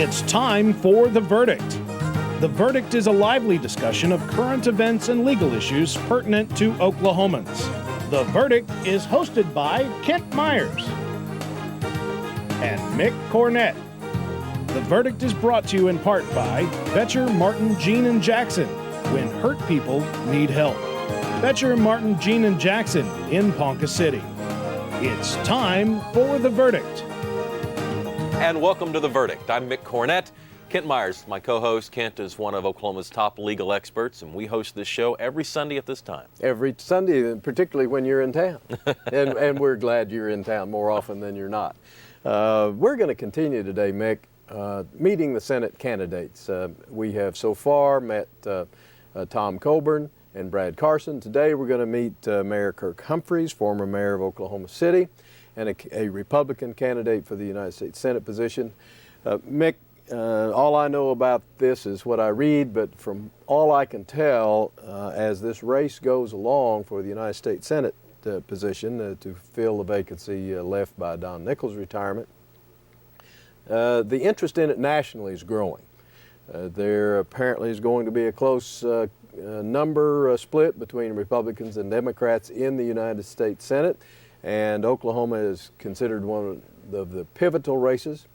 It's time for The Verdict. The Verdict is a lively discussion of current events and legal issues pertinent to Oklahomans. The Verdict is hosted by Kent Myers and Mick Cornett. The Verdict is brought to you in part by Betcher, Martin, Jean, and Jackson, when hurt people need help. Betcher, Martin, Jean, and Jackson in Ponca City. It's time for The Verdict. And welcome to The Verdict. I'm Mick Cornett. Kent Myers, my co-host. Kent is one of Oklahoma's top legal experts, and we host this show every Sunday at this time. Every Sunday, particularly when you're in town. and we're glad you're in town more often than you're not. We're going to continue today, Mick, meeting the Senate candidates. We have so far met Tom Coburn and Brad Carson. Today we're going to meet Mayor Kirk Humphreys, former mayor of Oklahoma City, and a Republican candidate for the United States Senate position. Mick, all I know about this is what I read, but from all I can tell, as this race goes along for the United States Senate position to fill the vacancy left by Don Nichols' retirement, the interest in it nationally is growing. There apparently is going to be a close number split between Republicans and Democrats in the United States Senate, and Oklahoma is considered one of the pivotal races.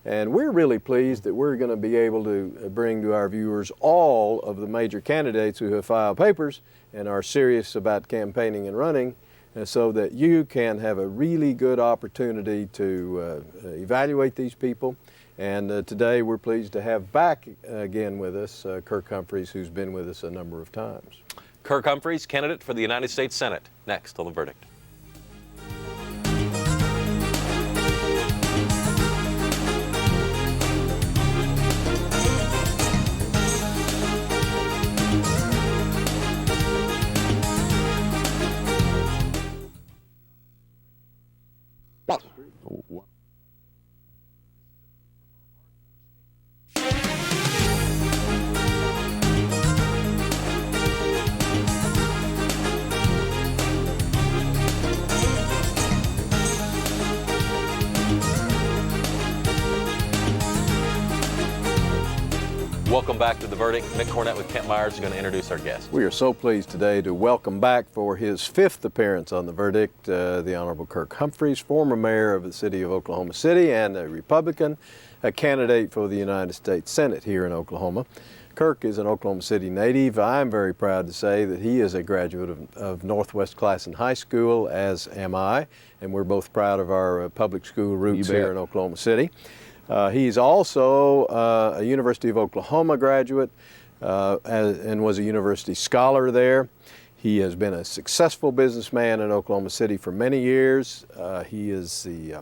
And we're really pleased that we're going to be able to bring to our viewers all of the major candidates who have filed papers and are serious about campaigning and running, so that you can have a really good opportunity to evaluate these people. And today we're pleased to have back again with us Kirk Humphreys, who's been with us a number of times. Kirk Humphreys, candidate for the United States Senate. Next on The Verdict. Welcome back to The Verdict. Mick Cornett with Kent Myers is going to introduce our guest. We are so pleased today to welcome back for his fifth appearance on The Verdict, the Honorable Kirk Humphreys, former mayor of the city of Oklahoma City and a Republican, a candidate for the United States Senate here in Oklahoma. Kirk is an Oklahoma City native. I'm very proud to say that he is a graduate of Northwest Classen High School, as am I, and we're both proud of our public school roots here in Oklahoma City. He's also a University of Oklahoma graduate and was a university scholar there. He has been a successful businessman in Oklahoma City for many years. He is the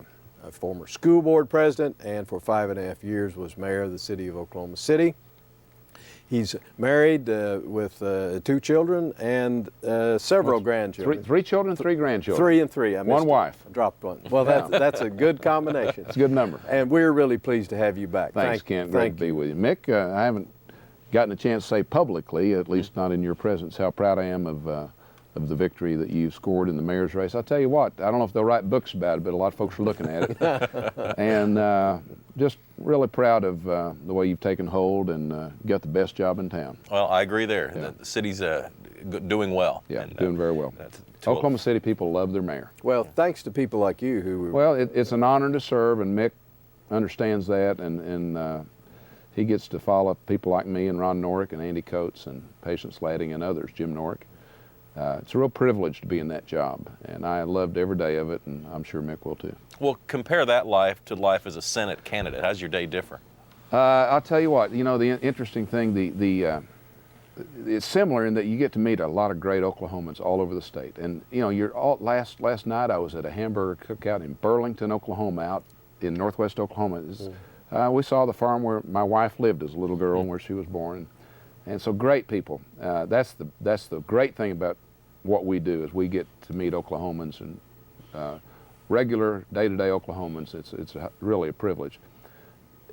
former school board president, and for 5.5 years was mayor of the city of Oklahoma City. He's married with 2 children and several grandchildren. Three children, 3 grandchildren. 3 and 3. One wife. I dropped one. Well, that's a good combination. It's a good number. And we're really pleased to have you back. Thanks, Kent. Great to be with you. Mick, I haven't gotten a chance to say publicly, at least not in your presence, how proud I am of the victory that you scored in the mayor's race. I'll tell you what, I don't know if they'll write books about it, but a lot of folks are looking at it. And just really proud of the way you've taken hold and got the best job in town. Well, I agree there. Yeah. The city's doing well. Yeah, and, doing very well. Oklahoma City people love their mayor. Well, thanks to people like you who... Well, it's an honor to serve, and Mick understands that, and he gets to follow people like me and Ron Norick and Andy Coates and Patience Ladding and others, Jim Norick. It's a real privilege to be in that job, and I loved every day of it, and I'm sure Mick will too. Well, compare that life to life as a Senate candidate. How's your day differ? I'll tell you what, the interesting thing, it's similar in that you get to meet a lot of great Oklahomans all over the state. And, last night I was at a hamburger cookout in Burlington, Oklahoma, out in northwest Oklahoma. We saw the farm where my wife lived as a little girl and where she was born. And so great people. That's the great thing about what we do, is we get to meet Oklahomans and regular day-to-day Oklahomans. It's really a privilege.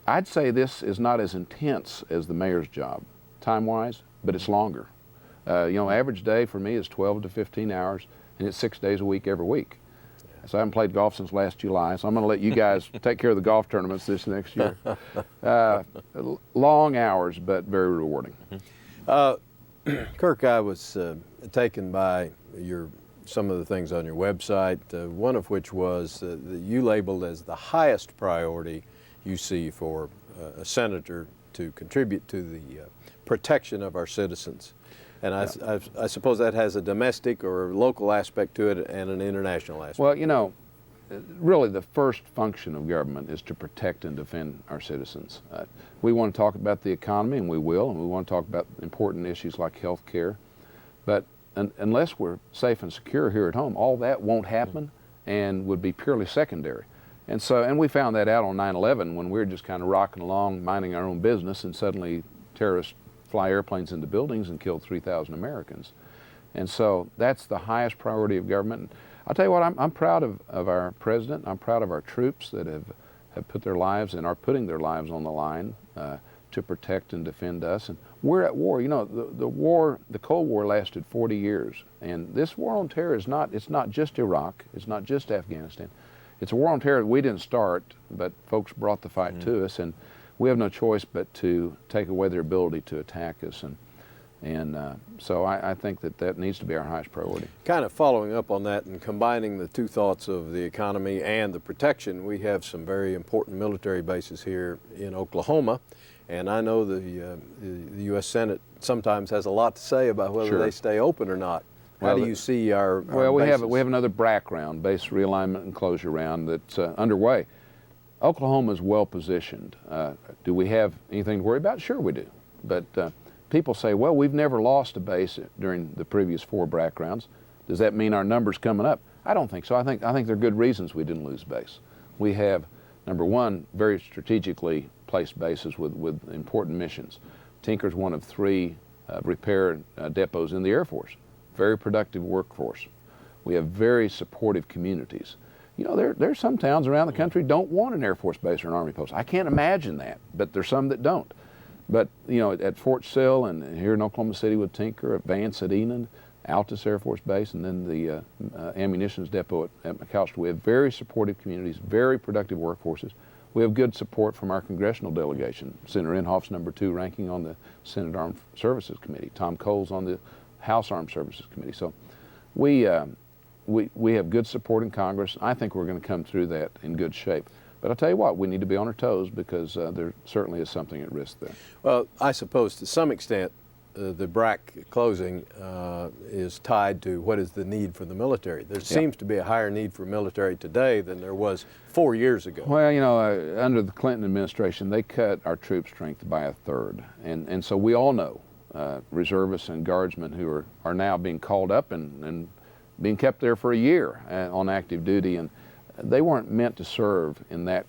I'd say this is not as intense as the mayor's job, time-wise, but it's longer. Average day for me is 12 to 15 hours, and it's 6 days a week every week. So I haven't played golf since last July. So I'm going to let you guys take care of the golf tournaments this next year. Long hours, but very rewarding. Kirk, I was taken by some of the things on your website, one of which was that you labeled as the highest priority you see for a senator to contribute to the protection of our citizens. And I suppose that has a domestic or local aspect to it and an international aspect. Well, you know, really the first function of government is to protect and defend our citizens. We want to talk about the economy, and we will, and we want to talk about important issues like health care. But unless we're safe and secure here at home, all that won't happen and would be purely secondary. And we found that out on 9/11 when we were just kind of rocking along, minding our own business, and suddenly terrorists fly airplanes into buildings and kill 3,000 Americans. And so that's the highest priority of government. I'll tell you what, I'm proud of our president. I'm proud of our troops that have put their lives and are putting their lives on the line to protect and defend us. And we're at war. You know, the Cold War lasted 40 years. And this war on terror it's not just Iraq. It's not just Afghanistan. It's a war on terror that we didn't start, but folks brought the fight to us. And we have no choice but to take away their ability to attack us. So I think that needs to be our highest priority. Kind of following up on that and combining the two thoughts of the economy and the protection, we have some very important military bases here in Oklahoma. And I know the U.S. Senate sometimes has a lot to say about whether they stay open or not. How do you see our bases? we have another BRAC round, base realignment and closure round, that's underway. Oklahoma is well positioned. Do we have anything to worry about? Sure we do. But people say, well, we've never lost a base during the previous 4 BRAC rounds. Does that mean our number's coming up? I don't think so. I think there are good reasons we didn't lose base. We have, number one, very strategically placed bases with important missions. Tinker's one of 3 repair depots in the Air Force. Very productive workforce. We have very supportive communities. You know, there's some towns around the country don't want an Air Force base or an Army post. I can't imagine that, but there's some that don't. But, you know, at Fort Sill and here in Oklahoma City with Tinker, at Vance at Enid, Altus Air Force Base, and then the ammunitions depot at McAllister, we have very supportive communities, very productive workforces. We have good support from our congressional delegation. Senator Inhofe's number 2 ranking on the Senate Armed Services Committee. Tom Cole's on the House Armed Services Committee. So we have good support in Congress. I think we're going to come through that in good shape. But I'll tell you what, we need to be on our toes because there certainly is something at risk there. Well, I suppose to some extent the BRAC closing is tied to what is the need for the military. There seems to be a higher need for military today than there was 4 years ago. Well, you know, under the Clinton administration, they cut our troop strength by 1/3. And so we all know reservists and guardsmen who are now being called up and being kept there for a year on active duty, and they weren't meant to serve in that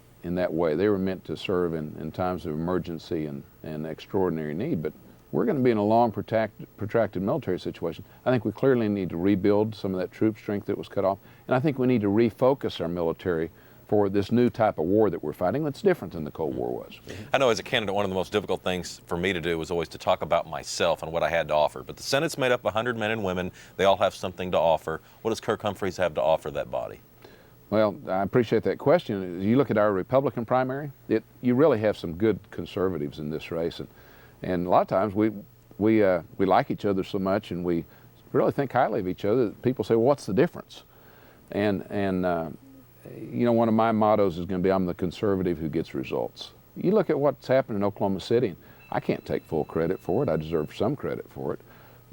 way. They were meant to serve in times of emergency and extraordinary need. But we're going to be in a long, protracted military situation. I think we clearly need to rebuild some of that troop strength that was cut off, and I think we need to refocus our military for this new type of war that we're fighting that's different than the Cold War was. I know as a candidate, one of the most difficult things for me to do was always to talk about myself and what I had to offer. But the Senate's made up of 100 men and women. They all have something to offer. What does Kirk Humphreys have to offer that body? Well, I appreciate that question. As you look at our Republican primary, you really have some good conservatives in this race. And a lot of times we like each other so much and we really think highly of each other that people say, well, what's the difference? And you know, one of my mottos is going to be, I'm the conservative who gets results. You look at what's happened in Oklahoma City, and I can't take full credit for it. I deserve some credit for it.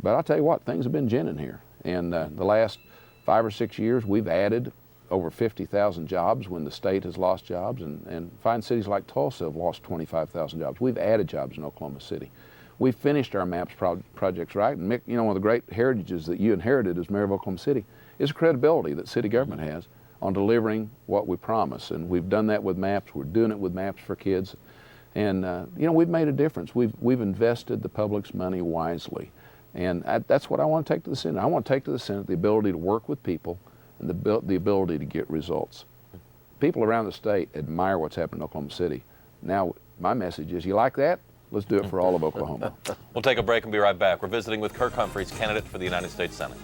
But I'll tell you what, things have been ginning here. And the last 5 or 6 years, we've added over 50,000 jobs when the state has lost jobs, and fine cities like Tulsa have lost 25,000 jobs. We've added jobs in Oklahoma City. We've finished our MAPS projects right. And Mick, you know, one of the great heritages that you inherited as mayor of Oklahoma City is the credibility that city government has on delivering what we promise. And we've done that with MAPS. We're doing it with MAPS for kids. And, you know, we've made a difference. We've invested the public's money wisely. And that's what I want to take to the Senate. I want to take to the Senate the ability to work with people and the ability to get results. People around the state admire what's happened in Oklahoma City. Now, my message is, you like that? Let's do it for all of Oklahoma. We'll take a break and be right back. We're visiting with Kirk Humphreys, candidate for the United States Senate.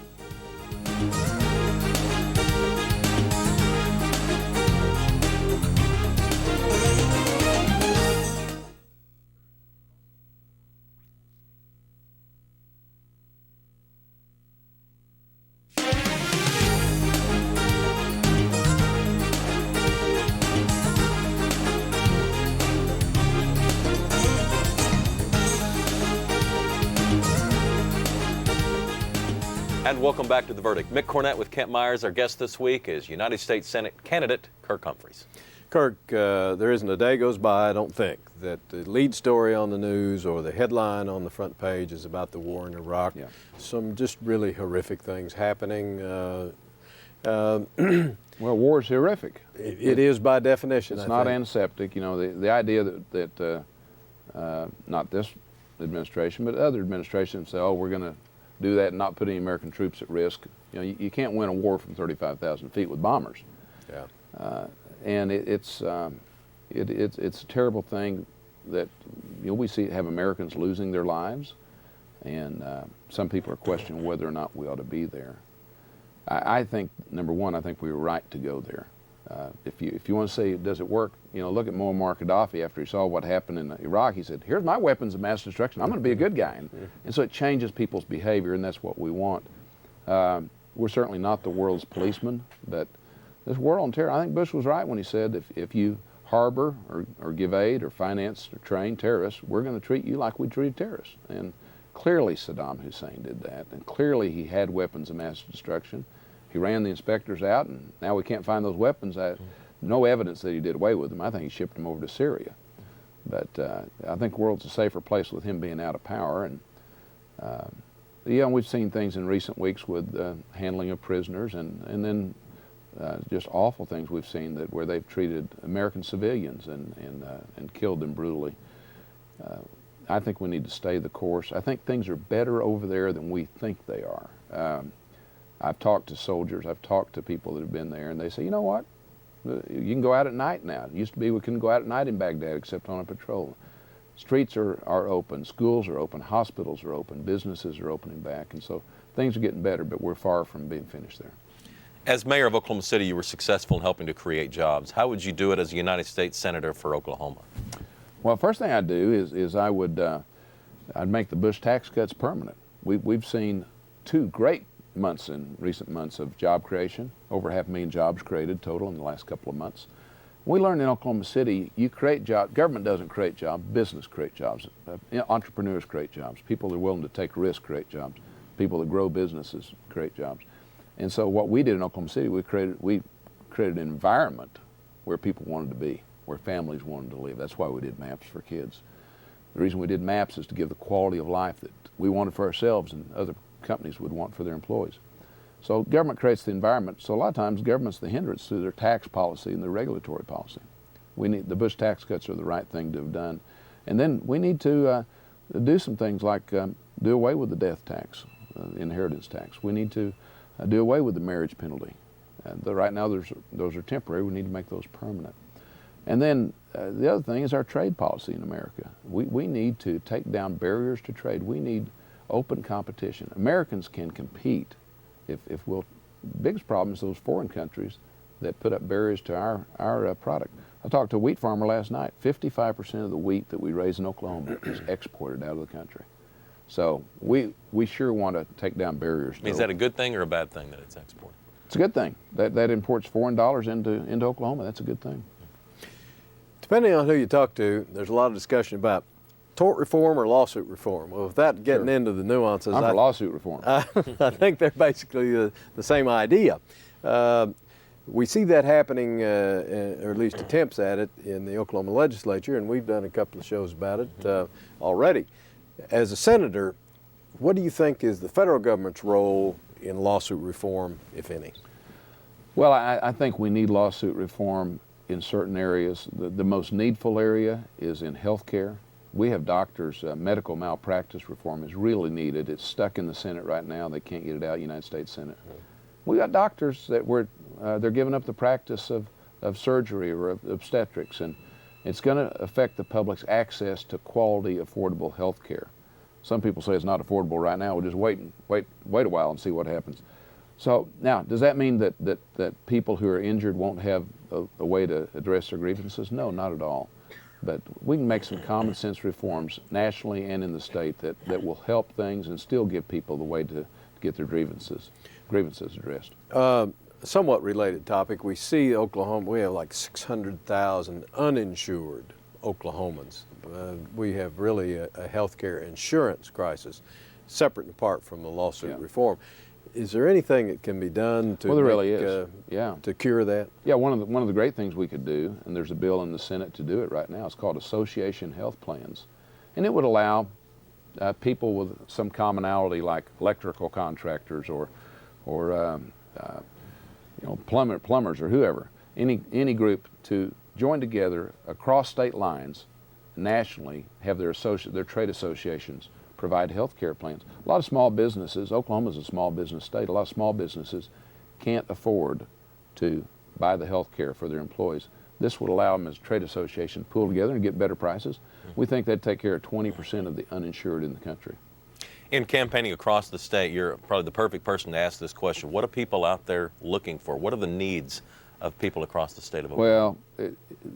And welcome back to The Verdict. Mick Cornett with Kent Myers. Our guest this week is United States Senate candidate Kirk Humphreys. Kirk, there isn't a day goes by, I don't think, that the lead story on the news or the headline on the front page is about the war in Iraq. Yeah. Some just really horrific things happening. Well, war is horrific. It is by definition. It's I not think. antiseptic. You know, the idea that not this administration, but other administrations say, oh, we're going to do that and not put any American troops at risk. You know, you can't win a war from 35,000 feet with bombers. Yeah. And it's a terrible thing that we have Americans losing their lives, and some people are questioning whether or not we ought to be there. I think, number one, I think we were right to go there. If you want to say, does it work? Look at Muammar Gaddafi after he saw what happened in Iraq. He said, here's my weapons of mass destruction. I'm going to be a good guy. And so it changes people's behavior, and that's what we want. We're certainly not the world's policemen, but this war on terror, I think Bush was right when he said, if you harbor or give aid or finance or train terrorists, we're going to treat you like we treated terrorists. And clearly Saddam Hussein did that, and clearly he had weapons of mass destruction. He ran the inspectors out, and now we can't find those weapons. No evidence that he did away with them. I think he shipped them over to Syria. But I think the world's a safer place with him being out of power. And we've seen things in recent weeks with handling of prisoners, and then just awful things we've seen where they've treated American civilians and killed them brutally. I think we need to stay the course. I think things are better over there than we think they are. I've talked to soldiers, I've talked to people that have been there, and they say, you know what? You can go out at night now. It used to be we couldn't go out at night in Baghdad except on a patrol. Streets are open, schools are open, hospitals are open, businesses are opening back, and so things are getting better, but we're far from being finished there. As mayor of Oklahoma City, you were successful in helping to create jobs. How would you do it as a United States Senator for Oklahoma? Well, first thing I'd do is I'd make the Bush tax cuts permanent. We've seen 2 great months in recent months of job creation, over 500,000 jobs created total in the last couple of months. We learned in Oklahoma City, you create jobs, government doesn't create jobs, business create jobs, entrepreneurs create jobs, people that are willing to take risks create jobs, people that grow businesses create jobs. And so what we did in Oklahoma City, we created an environment where people wanted to be, where families wanted to live. That's why we did MAPS for kids. The reason we did MAPS is to give the quality of life that we wanted for ourselves and other companies would want for their employees. So government creates the environment. So a lot of times government's the hindrance through their tax policy and their regulatory policy. The Bush tax cuts are the right thing to have done. And then we need to do some things like do away with the death tax, inheritance tax. We need to do away with the marriage penalty. Right now those are temporary. We need to make those permanent. And then the other thing is our trade policy in America. We need to take down barriers to trade. We need open competition. Americans can compete if we'll. Biggest problem is those foreign countries that put up barriers to our product. I talked to a wheat farmer last night. 55% of the wheat that we raise in Oklahoma is exported out of the country. So we sure want to take down barriers. Is that a good thing or a bad thing that it's exported? It's a good thing. That imports foreign dollars into Oklahoma. That's a good thing. Depending on who you talk to, there's a lot of discussion about tort reform or lawsuit reform. Well, without getting into the nuances, I'm for lawsuit reform. I think they're basically the same idea. We see that happening, or at least attempts at it, in the Oklahoma legislature, and we've done a couple of shows about it already. As a senator, what do you think is the federal government's role in lawsuit reform, if any? Well, I think we need lawsuit reform in certain areas. The most needful area is in health care. We have doctors, medical malpractice reform is really needed. It's stuck in the Senate right now. They can't get it out of the United States Senate. We got doctors that they're giving up the practice of surgery or of obstetrics, and it's going to affect the public's access to quality, affordable health care. Some people say it's not affordable right now. We'll just wait a while and see what happens. So now, does that mean that people who are injured won't have a way to address their grievances? No, not at all. But we can make some common sense reforms nationally and in the state that will help things and still give people the way to get their grievances addressed. Somewhat related topic, we see Oklahoma, we have like 600,000 uninsured Oklahomans. We have really a health care insurance crisis, separate and apart from the lawsuit reform. Is there anything that can be done to Well, there really is. Yeah. to cure that? Yeah, one of the great things we could do, and there's a bill in the Senate to do it right now. It's called Association Health Plans, and it would allow people with some commonality, like electrical contractors or plumbers or whoever, any group, to join together across state lines, nationally, have their trade associations provide health care plans. A lot of small businesses, Oklahoma's a small business state, a lot of small businesses can't afford to buy the health care for their employees. This would allow them as a trade association to pool together and get better prices. We think that'd take care of 20% of the uninsured in the country. In campaigning across the state, you're probably the perfect person to ask this question. What are people out there looking for? What are the needs of people across the state of Oklahoma? Well,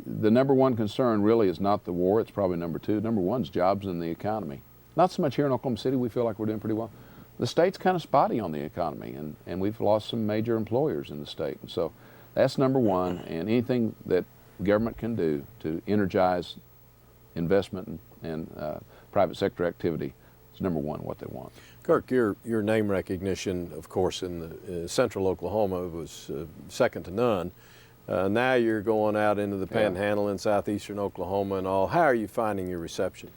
the number one concern really is not the war. It's probably number two. Number one is jobs and the economy. Not so much here in Oklahoma City. We feel like we're doing pretty well. The state's kind of spotty on the economy, and we've lost some major employers in the state. And so that's number one, and anything that government can do to energize investment and private sector activity is number one, what they want. Kirk, your name recognition, of course, in the central Oklahoma was second to none. Now you're going out into the Panhandle in southeastern Oklahoma and all. How are you finding your reception?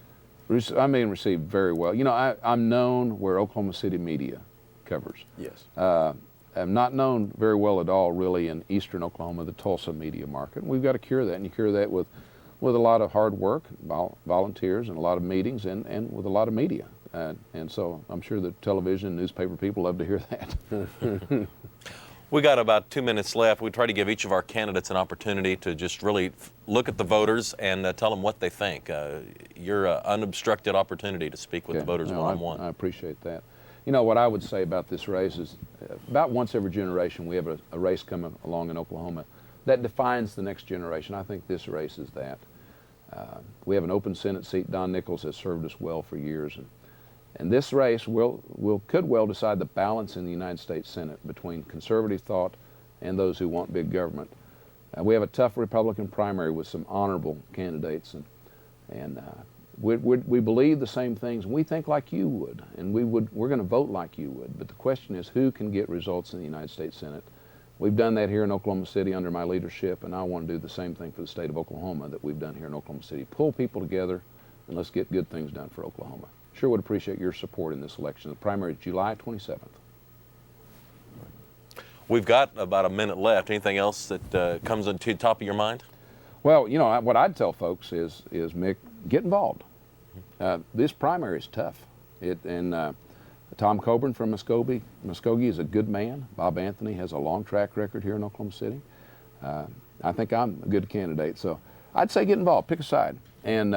I'm being received very well. You know, I'm known where Oklahoma City media covers. Yes. I'm not known very well at all, really, in eastern Oklahoma, the Tulsa media market. We've got to cure that, and you cure that with a lot of hard work, volunteers, and a lot of meetings, and with a lot of media. And so I'm sure the television and newspaper people love to hear that. We got about 2 minutes left. We try to give each of our candidates an opportunity to just really look at the voters and tell them what they think. Your unobstructed opportunity to speak with the voters one-on-one. I appreciate that. You know, what I would say about this race is about once every generation we have a race coming along in Oklahoma that defines the next generation. I think this race is that. We have an open Senate seat. Don Nichols has served us well for years. And this race could well decide the balance in the United States Senate between conservative thought and those who want big government. We have a tough Republican primary with some honorable candidates, and we believe the same things. We think like you would, and we're going to vote like you would. But the question is, who can get results in the United States Senate? We've done that here in Oklahoma City under my leadership, and I want to do the same thing for the state of Oklahoma that we've done here in Oklahoma City. Pull people together, and let's get good things done for Oklahoma. Sure would appreciate your support in this election. The primary is July 27th. We've got about a minute left. Anything else that comes to the top of your mind? Well, you know, what I'd tell folks is Mick, get involved. This primary is tough. Tom Coburn from Muskogee is a good man. Bob Anthony has a long track record here in Oklahoma City. I think I'm a good candidate. So I'd say get involved, pick a side. And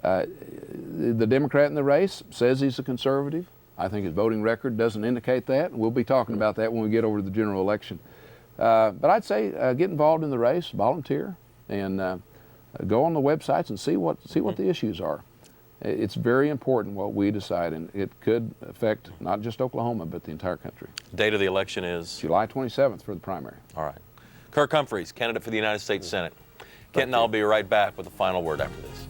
the Democrat in the race says he's a conservative. I think his voting record doesn't indicate that. We'll be talking about that when we get over to the general election. But I'd say get involved in the race, volunteer, and go on the websites and see what the issues are. It's very important what we decide, and it could affect not just Oklahoma, but the entire country. Date of the election is? July 27th for the primary. All right. Kirk Humphreys, candidate for the United States Senate. Kent and I'll be right back with the final word after this.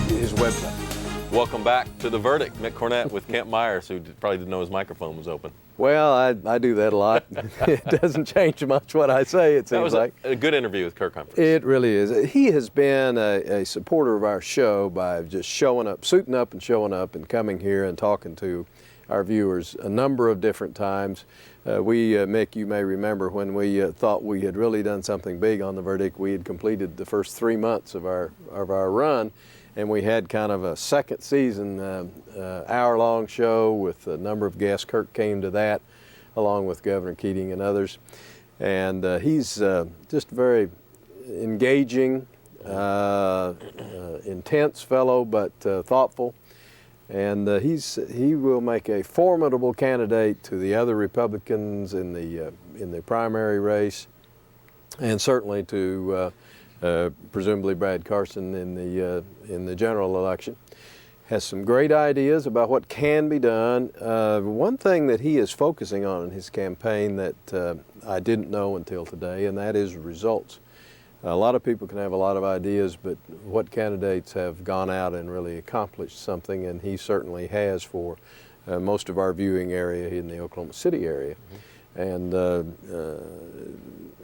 His website. Welcome back to The Verdict. Mick Cornett with Kent Myers, who probably didn't know his microphone was open. Well, I do that a lot. It doesn't change much what I say, it seems That was like. a good interview with Kirk Humphreys. It really is. He has been a supporter of our show by just showing up, suiting up and showing up and coming here and talking to our viewers a number of different times. Mick, you may remember when we thought we had really done something big on The Verdict. We had completed the first 3 months of our run, and we had kind of a second season hour-long show with a number of guests. Kirk came to that along with Governor Keating and others. And he's just very engaging, intense fellow, but thoughtful. And he will make a formidable candidate to the other Republicans in the primary race, and certainly to presumably Brad Carson in the general election. Has some great ideas about what can be done. One thing that he is focusing on in his campaign that I didn't know until today, and that is results. A lot of people can have a lot of ideas, but what candidates have gone out and really accomplished something, and he certainly has for most of our viewing area in the Oklahoma City area. And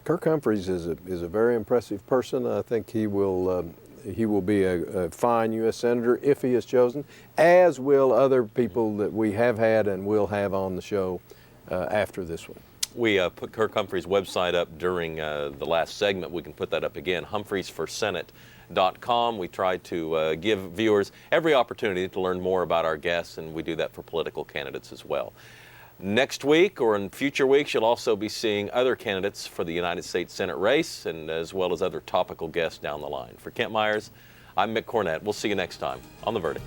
Kirk Humphreys is a very impressive person. I think he will be a fine U.S. Senator if he is chosen, as will other people that we have had and will have on the show after this one. We put Kirk Humphreys' website up during the last segment. We can put that up again, HumphreysForSenate.com. We try to give viewers every opportunity to learn more about our guests, and we do that for political candidates as well. Next week or in future weeks, you'll also be seeing other candidates for the United States Senate race, and as well as other topical guests down the line. For Kent Myers, I'm Mick Cornett. We'll see you next time on The Verdict.